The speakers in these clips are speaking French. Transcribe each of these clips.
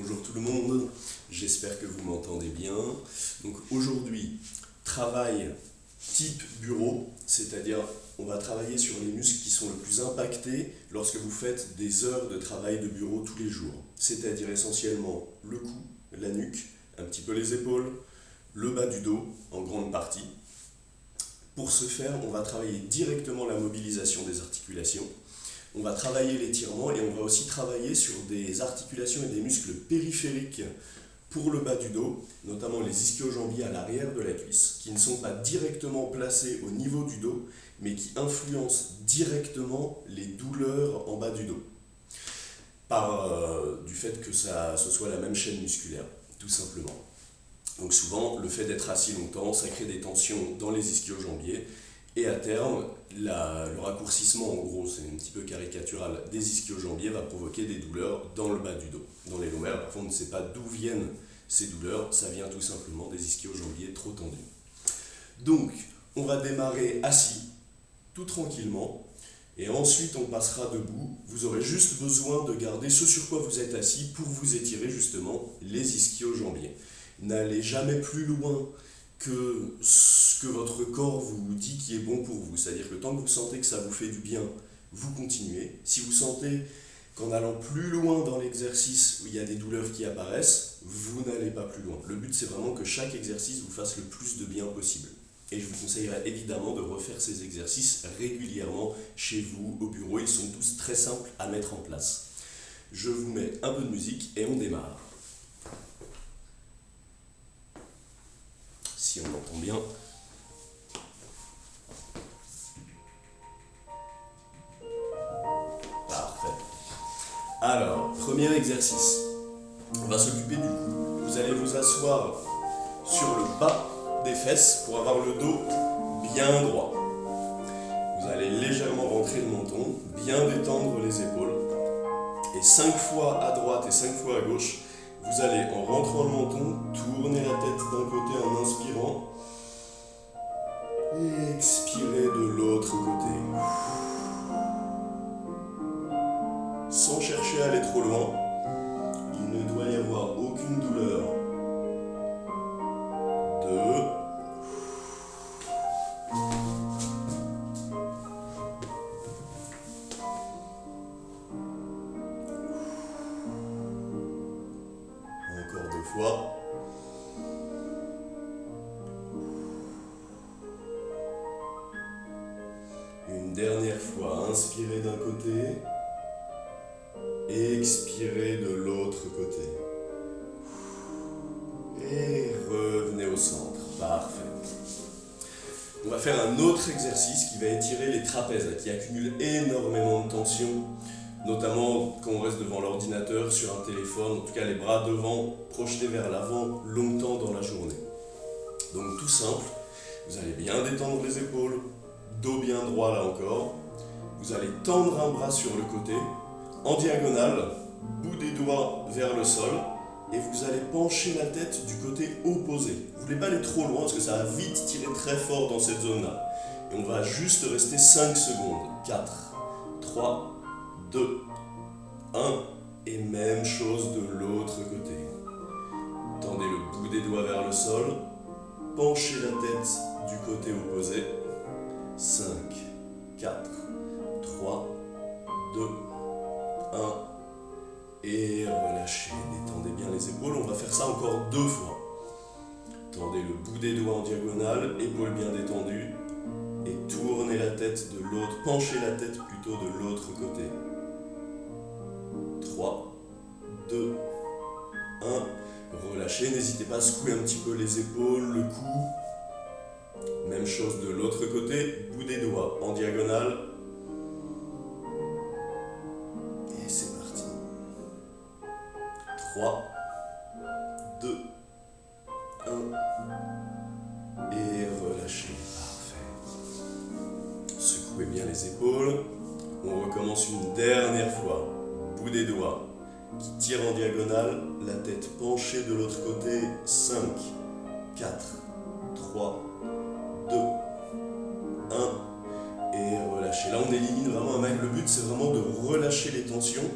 Bonjour tout le monde, j'espère que vous m'entendez bien. Donc aujourd'hui, travail type bureau, c'est-à-dire on va travailler sur les muscles qui sont le plus impactés lorsque vous faites des heures de travail de bureau tous les jours. C'est-à-dire essentiellement le cou, la nuque, un petit peu les épaules, le bas du dos en grande partie. Pour ce faire, on va travailler directement la mobilisation des articulations. On va travailler l'étirement et on va aussi travailler sur des articulations et des muscles périphériques pour le bas du dos, notamment les ischio-jambiers à l'arrière de la cuisse, qui ne sont pas directement placés au niveau du dos, mais qui influencent directement les douleurs en bas du dos, du fait que ce soit la même chaîne musculaire, tout simplement. Donc souvent, le fait d'être assis longtemps, ça crée des tensions dans les ischio-jambiers, et à terme, le raccourcissement, en gros, c'est un petit peu caricatural, des ischio-jambiers va provoquer des douleurs dans le bas du dos, dans les lombaires. Parfois, on ne sait pas d'où viennent ces douleurs, ça vient tout simplement des ischio-jambiers trop tendus. Donc, on va démarrer assis, tout tranquillement, et ensuite on passera debout. Vous aurez juste besoin de garder ce sur quoi vous êtes assis pour vous étirer justement les ischio-jambiers. N'allez jamais plus loin que ce que votre corps vous dit qui est bon pour vous. C'est-à-dire que tant que vous sentez que ça vous fait du bien, vous continuez. Si vous sentez qu'en allant plus loin dans l'exercice où il y a des douleurs qui apparaissent, vous n'allez pas plus loin. Le but, c'est vraiment que chaque exercice vous fasse le plus de bien possible. Et je vous conseillerais évidemment de refaire ces exercices régulièrement chez vous, au bureau. Ils sont tous très simples à mettre en place. Je vous mets un peu de musique et on démarre. Si on entend bien. Parfait. Alors, premier exercice. On va s'occuper du cou. Vous allez vous asseoir sur le bas des fesses pour avoir le dos bien droit. Vous allez légèrement rentrer le menton, bien détendre les épaules. Et 5 fois à droite et 5 fois à gauche, vous allez, en rentrant le menton, tourner la tête d'un côté en inspirant et expirer de l'autre côté. Sans chercher à aller trop loin, il ne doit y avoir aucune douleur. 2. Encore 2 fois. Une dernière fois, inspirez d'un côté, expirez de l'autre côté. Et revenez au centre. Parfait. On va faire un autre exercice qui va étirer les trapèzes, qui accumulent énormément de tension, notamment quand on reste devant l'ordinateur, sur un téléphone, en tout cas les bras devant, projetés vers l'avant longtemps dans la journée. Donc tout simple, vous allez bien détendre les épaules, dos bien droit là encore. Vous allez tendre un bras sur le côté, en diagonale, bout des doigts vers le sol, et vous allez pencher la tête du côté opposé. Vous ne voulez pas aller trop loin parce que ça va vite tirer très fort dans cette zone-là. Et on va juste rester 5 secondes. 4, 3, 2, 1, et même chose de l'autre côté. Tendez le bout des doigts vers le sol, penchez la tête du côté opposé. 5, 4, 3, 2, 1, et relâchez, détendez bien les épaules. On va faire ça encore 2 fois. Tendez le bout des doigts en diagonale, épaules bien détendues, et tournez la tête de l'autre, penchez la tête plutôt de l'autre côté. 3, 2, 1, relâchez, n'hésitez pas à secouer un petit peu les épaules, le cou. Même chose de l'autre côté, bout des doigts en diagonale. Et c'est parti. 3, 2, 1. Et relâchez. Parfait. Secouez bien les épaules. On recommence une dernière fois. Bout des doigts qui tire en diagonale, la tête penchée de l'autre côté. 5, 4, 3, 2, 1, et relâchez. Là, on élimine vraiment un max. Le but, c'est vraiment de relâcher les tensions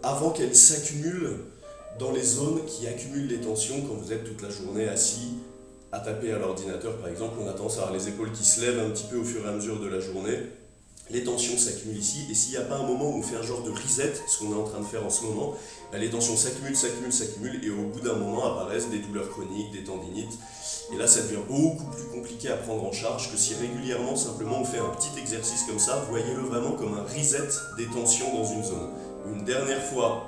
avant qu'elles s'accumulent dans les zones qui accumulent les tensions quand vous êtes toute la journée assis à taper à l'ordinateur par exemple. On a tendance à avoir les épaules qui se lèvent un petit peu au fur et à mesure de la journée. Les tensions s'accumulent ici, et s'il n'y a pas un moment où on fait un genre de reset, ce qu'on est en train de faire en ce moment, les tensions s'accumulent, et au bout d'un moment apparaissent des douleurs chroniques, des tendinites, et là ça devient beaucoup plus compliqué à prendre en charge que si régulièrement simplement on fait un petit exercice comme ça. Voyez-le vraiment comme un reset des tensions dans une zone. Une dernière fois,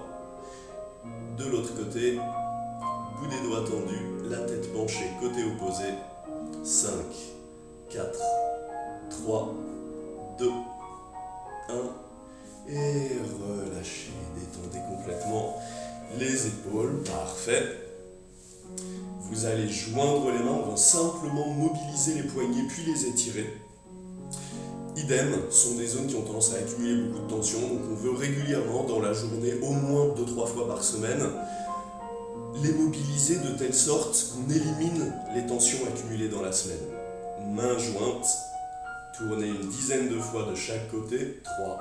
de l'autre côté, bout des doigts tendus, la tête penchée, côté opposé, 5, 4, 3, 2, 1, et relâchez, détendez complètement les épaules, parfait. Vous allez joindre les mains, on va simplement mobiliser les poignets puis les étirer. Idem, sont des zones qui ont tendance à accumuler beaucoup de tension, donc on veut régulièrement dans la journée, au moins 2-3 fois par semaine, les mobiliser de telle sorte qu'on élimine les tensions accumulées dans la semaine. Mains jointes, tournez une dizaine de fois de chaque côté, 3,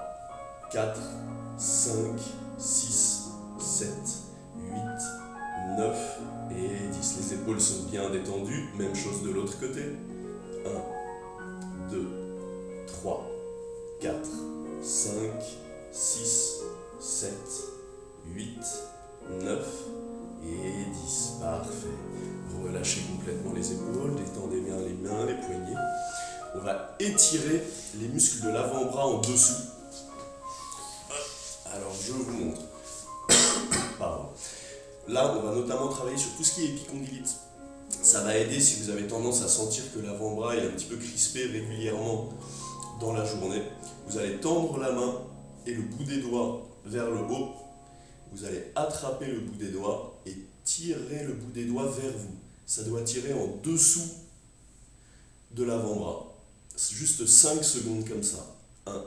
4, 5, 6, 7, 8, 9 et 10. Les épaules sont bien détendues, même chose de l'autre côté. 1, 2, 3, 4, 5, 6, 7, 8, 9 et 10. Parfait. Relâchez complètement les épaules, détendez bien les mains, les poignets. On va étirer les muscles de l'avant-bras en dessous. Alors je vous montre. Pardon. Là, on va notamment travailler sur tout ce qui est épicondylite. Ça va aider si vous avez tendance à sentir que l'avant-bras est un petit peu crispé régulièrement dans la journée. Vous allez tendre la main et le bout des doigts vers le haut. Vous allez attraper le bout des doigts et tirer le bout des doigts vers vous. Ça doit tirer en dessous de l'avant-bras. C'est juste 5 secondes comme ça. 1,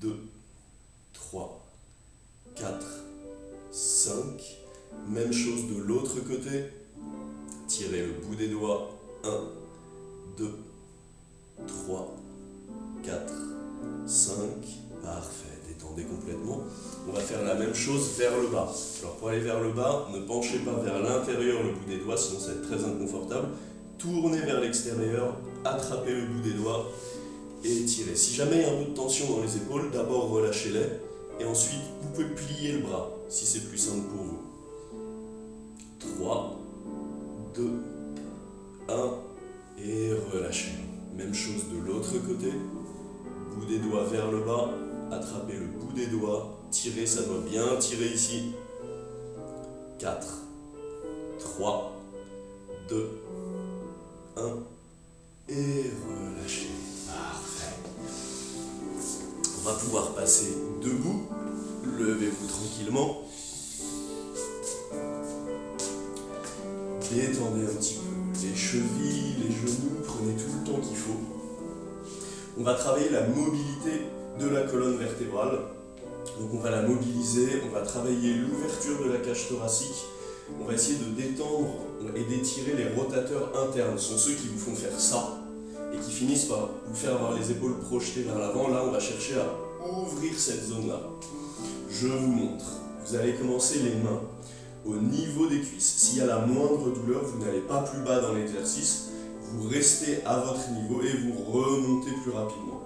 2, 3, 4, 5. Même chose de l'autre côté. Tirez le bout des doigts. 1, 2, 3, 4, 5. Parfait. Détendez complètement. On va faire la même chose vers le bas. Alors pour aller vers le bas, ne penchez pas vers l'intérieur le bout des doigts, sinon ça va être très inconfortable. Tournez vers l'extérieur, attrapez le bout des doigts et étirez. Si jamais il y a un peu de tension dans les épaules, d'abord relâchez-les et ensuite vous pouvez plier le bras si c'est plus simple pour vous. 3, 2, 1 et relâchez. Même chose de l'autre côté. Bout des doigts vers le bas, attrapez le bout des doigts, tirez, ça doit bien tirer ici. 4, 3, 2, 1 et relâchez. Parfait. On va pouvoir passer debout. Levez-vous tranquillement. Détendez un petit peu les chevilles, les genoux, prenez tout le temps qu'il faut. On va travailler la mobilité de la colonne vertébrale. Donc on va la mobiliser, on va travailler l'ouverture de la cage thoracique. On va essayer de détendre et d'étirer les rotateurs internes. Ce sont ceux qui vous font faire ça et qui finissent par vous faire avoir les épaules projetées vers l'avant. Là, on va chercher à ouvrir cette zone-là. Je vous montre. Vous allez commencer les mains au niveau des cuisses. S'il y a la moindre douleur, vous n'allez pas plus bas dans l'exercice. Vous restez à votre niveau et vous remontez plus rapidement.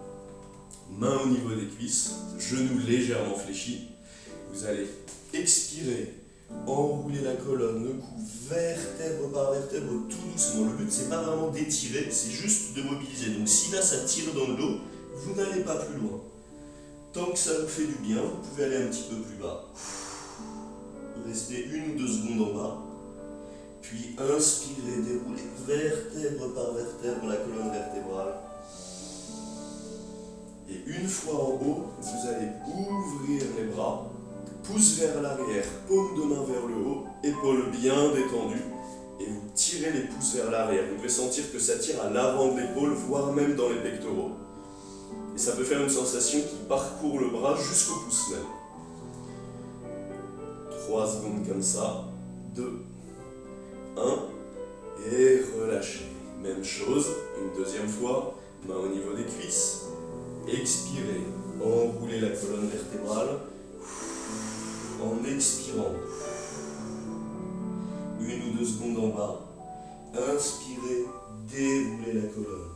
Mains au niveau des cuisses, genoux légèrement fléchis. Vous allez expirer. Enrouler la colonne, le cou, vertèbre par vertèbre, tout doucement. Le but, c'est pas vraiment d'étirer, c'est juste de mobiliser. Donc si là, ça tire dans le dos, vous n'allez pas plus loin. Tant que ça vous fait du bien, vous pouvez aller un petit peu plus bas. Restez 1 ou 2 secondes en bas. Puis inspirez, déroulez vertèbre par vertèbre la colonne vertébrale. Et une fois en haut, vous allez ouvrir les bras. Pouce vers l'arrière, paume de main vers le haut, épaules bien détendues, et vous tirez les pouces vers l'arrière. Vous pouvez sentir que ça tire à l'avant de l'épaule, voire même dans les pectoraux. Et ça peut faire une sensation qui parcourt le bras jusqu'au pouce même. 3 secondes comme ça, 2, 1, et relâchez. Même chose, une deuxième fois, main au niveau des cuisses, expirez, enroulez la colonne vertébrale. En expirant, 1 ou 2 secondes en bas. Inspirez, déroulez la colonne.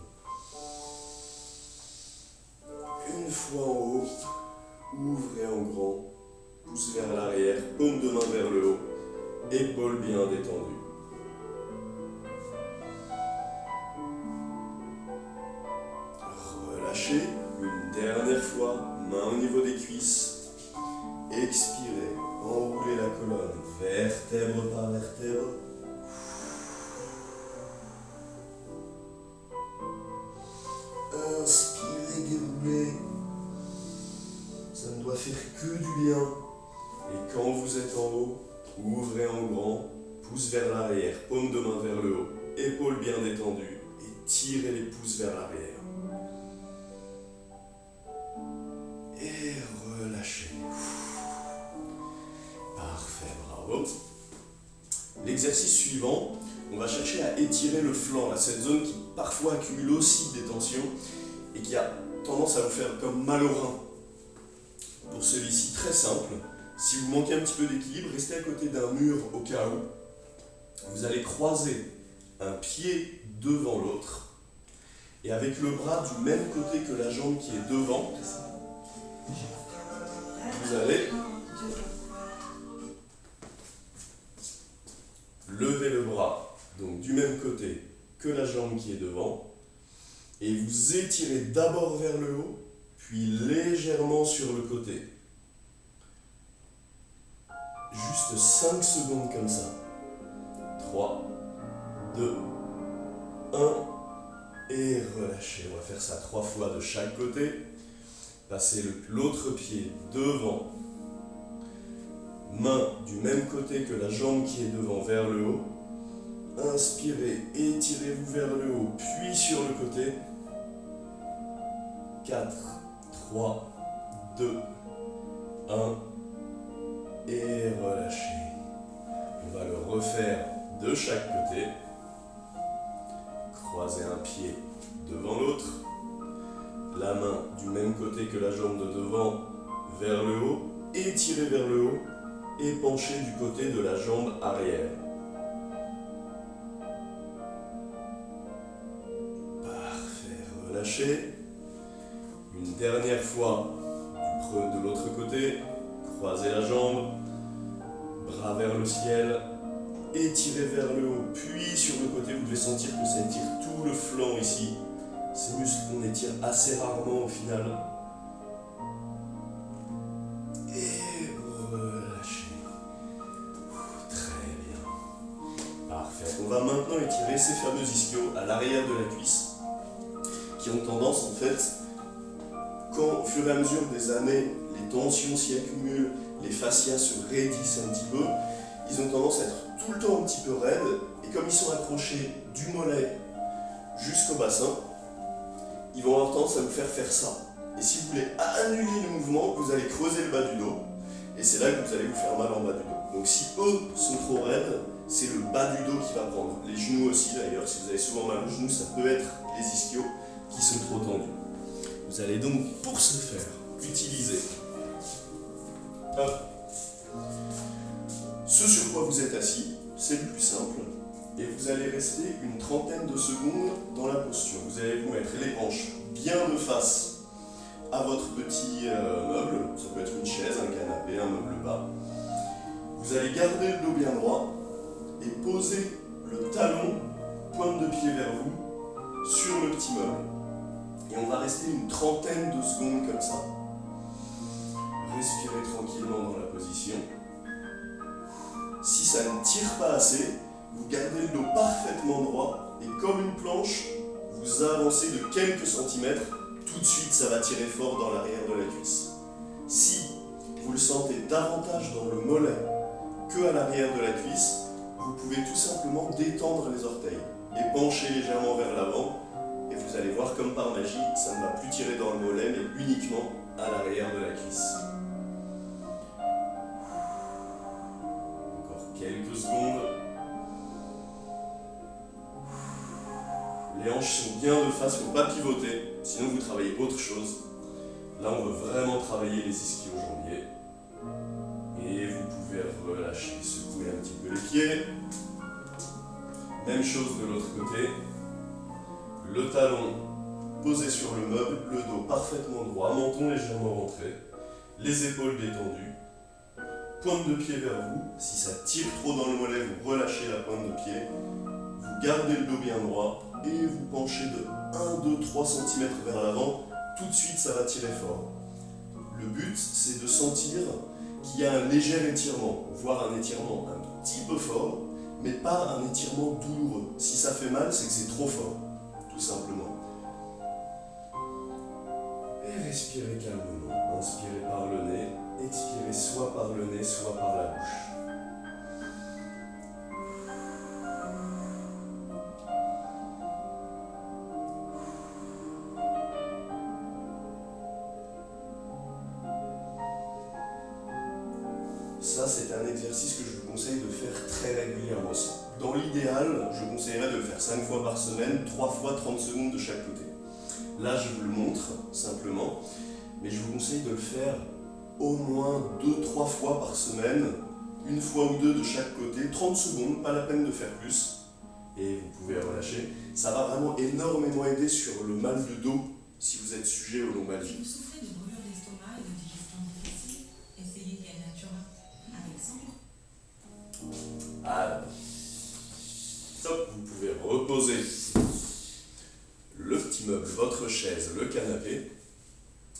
Une fois en haut, ouvrez en grand, pouce vers l'arrière, paume de main vers le haut, épaules bien détendues. Relâchez, une dernière fois, main au niveau des cuisses. Expirez, enroulez la colonne, vertèbre par vertèbre. Inspirez, déroulez. Ça ne doit faire que du bien. Et quand vous êtes en haut, ouvrez en grand, pouce vers l'arrière, paume de main vers le haut, épaules bien détendues et tirez les pouces vers l'arrière. Et relâchez. Parfait, bravo. L'exercice suivant, on va chercher à étirer le flanc, là, cette zone qui parfois accumule aussi des tensions et qui a tendance à vous faire comme mal au rein. Pour celui-ci, très simple, si vous manquez un petit peu d'équilibre, restez à côté d'un mur au cas où. Vous allez croiser un pied devant l'autre et avec le bras du même côté que la jambe qui est devant, vous allez lever le bras, donc du même côté que la jambe qui est devant, et vous étirez d'abord vers le haut, puis légèrement sur le côté. Juste 5 secondes comme ça. 3, 2, 1, et relâchez. On va faire ça 3 fois de chaque côté. Passez l'autre pied devant. Main du même côté que la jambe qui est devant vers le haut. Inspirez, étirez-vous vers le haut, puis sur le côté. 4, 3, 2, 1, et relâchez. On va le refaire de chaque côté. Croisez un pied devant l'autre. La main du même côté que la jambe de devant vers le haut. Étirez vers le haut et penchez du côté de la jambe arrière. Parfait, relâchez. Une dernière fois de l'autre côté, croisez la jambe, bras vers le ciel, étirez vers le haut, puis sur le côté, vous devez sentir que ça étire tout le flanc ici. Ces muscles qu'on étire assez rarement au final. Et relâchez. Très bien. Parfait. On va maintenant étirer ces fameux ischios à l'arrière de la cuisse, qui ont tendance en fait, quand au fur et à mesure des années, les tensions s'y accumulent, les fascias se raidissent un petit peu, ils ont tendance à être tout le temps un petit peu raides, et comme ils sont accrochés du mollet jusqu'au bassin, ils vont avoir tendance à vous faire ça. Et si vous voulez annuler le mouvement, vous allez creuser le bas du dos, et c'est là que vous allez vous faire mal en bas du dos. Donc si eux sont trop raides, c'est le bas du dos qui va prendre. Les genoux aussi d'ailleurs, si vous avez souvent mal aux genoux, ça peut être les ischios qui sont trop tendus. Vous allez donc, pour ce faire, utiliser ce sur quoi vous êtes assis, c'est le plus simple, et vous allez rester une trentaine de secondes dans la posture. Vous allez vous mettre les hanches bien de face à votre petit meuble, ça peut être une chaise, un canapé, un meuble bas. Vous allez garder le dos bien droit et poser le talon, pointe de pied vers vous, sur le petit meuble. Et on va rester une trentaine de secondes comme ça. Respirez tranquillement dans la position. Si ça ne tire pas assez, vous gardez le dos parfaitement droit et comme une planche, vous avancez de quelques centimètres. Tout de suite, ça va tirer fort dans l'arrière de la cuisse. Si vous le sentez davantage dans le mollet que à l'arrière de la cuisse, vous pouvez tout simplement détendre les orteils et pencher légèrement vers l'avant. Et vous allez voir comme par magie, ça ne va plus tirer dans le mollet, mais uniquement à l'arrière de la cuisse. Encore quelques secondes. Les hanches sont bien de face, il ne faut pas pivoter, sinon vous travaillez autre chose. Là, on veut vraiment travailler les ischio-jambiers. Et vous pouvez relâcher, secouer un petit peu les pieds. Même chose de l'autre côté. Le talon posé sur le meuble, le dos parfaitement droit, menton légèrement rentré, les épaules détendues, pointe de pied vers vous. Si ça tire trop dans le mollet, vous relâchez la pointe de pied, vous gardez le dos bien droit et vous penchez de 1, 2, 3 cm vers l'avant. Tout de suite, ça va tirer fort. Le but, c'est de sentir qu'il y a un léger étirement, voire un étirement un petit peu fort, mais pas un étirement douloureux. Si ça fait mal, c'est que c'est trop fort, tout simplement. Et respirez calmement. Inspirez par le nez, expirez soit par le nez, soit par la bouche. Ça, c'est un exercice que je vous conseille de faire très régulièrement. Dans l'idéal, je conseillerais de le faire 5 fois par semaine, 3 fois 30 secondes de chaque côté. Là, je vous le montre, simplement, mais je vous conseille de le faire au moins 2-3 fois par semaine, une fois ou deux de chaque côté, 30 secondes, pas la peine de faire plus, et vous pouvez relâcher. Ça va vraiment énormément aider sur le mal de dos, si vous êtes sujet aux lombalgies. Si vous souffrez de brûlures d'estomac et de digestion difficile, essayez Gain Natura avec Sandro. Alors, top, vous pouvez reposer le petit meuble, votre chaise, le canapé.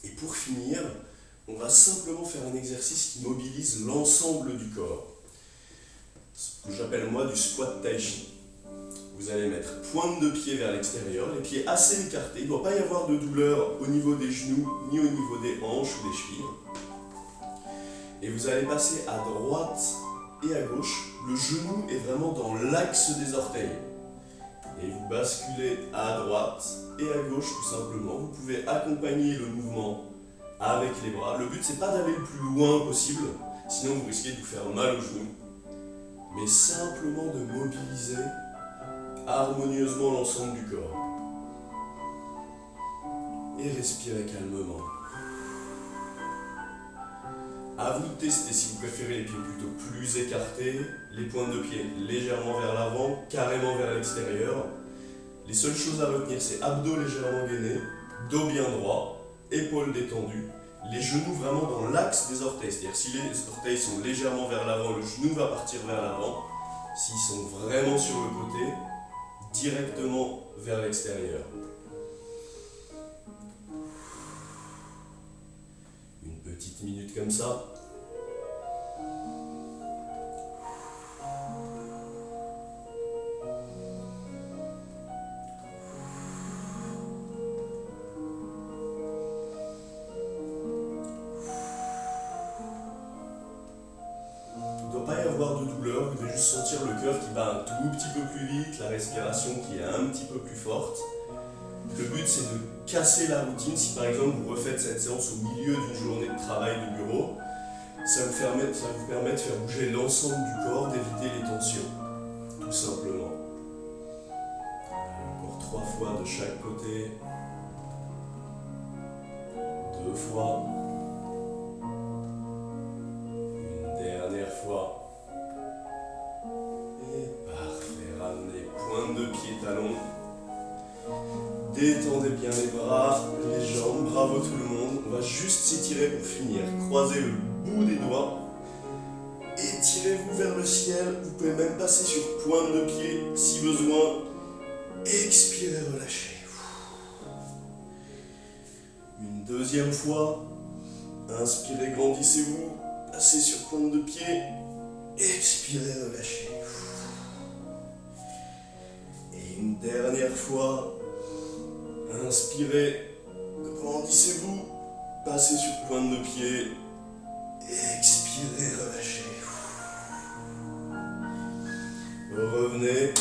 Et pour finir, on va simplement faire un exercice qui mobilise l'ensemble du corps. Ce que j'appelle moi du squat tai chi. Vous allez mettre pointe de pied vers l'extérieur, les pieds assez écartés. Il ne doit pas y avoir de douleur au niveau des genoux, ni au niveau des hanches ou des chevilles. Et vous allez passer à droite et à gauche. Le genou est vraiment dans l'axe des orteils. Et vous basculez à droite et à gauche tout simplement. Vous pouvez accompagner le mouvement avec les bras. Le but, c'est pas d'aller le plus loin possible, sinon vous risquez de vous faire mal au genou, mais simplement de mobiliser harmonieusement l'ensemble du corps. Et respirez calmement. À vous de tester si vous préférez les pieds plutôt plus écartés, les pointes de pied légèrement vers l'avant, carrément vers l'extérieur. Les seules choses à retenir, c'est abdos légèrement gainés, dos bien droit, épaules détendues, les genoux vraiment dans l'axe des orteils. C'est-à-dire si les orteils sont légèrement vers l'avant, le genou va partir vers l'avant. S'ils sont vraiment sur le côté, directement vers l'extérieur. Une petite minute comme ça. Il ne doit pas y avoir de douleur, vous devez juste sentir le cœur qui bat un tout petit peu plus vite, la respiration qui est un petit peu plus forte. Le but, c'est de casser la routine. Si par exemple vous refaites cette séance au milieu d'une journée de travail de bureau, ça vous permet de faire bouger l'ensemble du corps, d'éviter les tensions, tout simplement. Encore 3 fois de chaque côté, 2 fois, une dernière fois. Et parfait, ramenez pointe de pied, talon. Détendez bien les bras, les jambes, bravo tout le monde. On va juste s'étirer pour finir. Croisez le bout des doigts. Étirez-vous vers le ciel. Vous pouvez même passer sur pointe de pied si besoin. Expirez, relâchez. Une deuxième fois. Inspirez, grandissez-vous. Passez sur pointe de pied. Expirez, relâchez. Et une dernière fois. Inspirez, grandissez-vous, passez sur pointe de pied, expirez, relâchez. Revenez,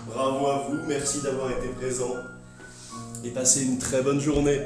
bravo à vous, merci d'avoir été présent et passez une très bonne journée.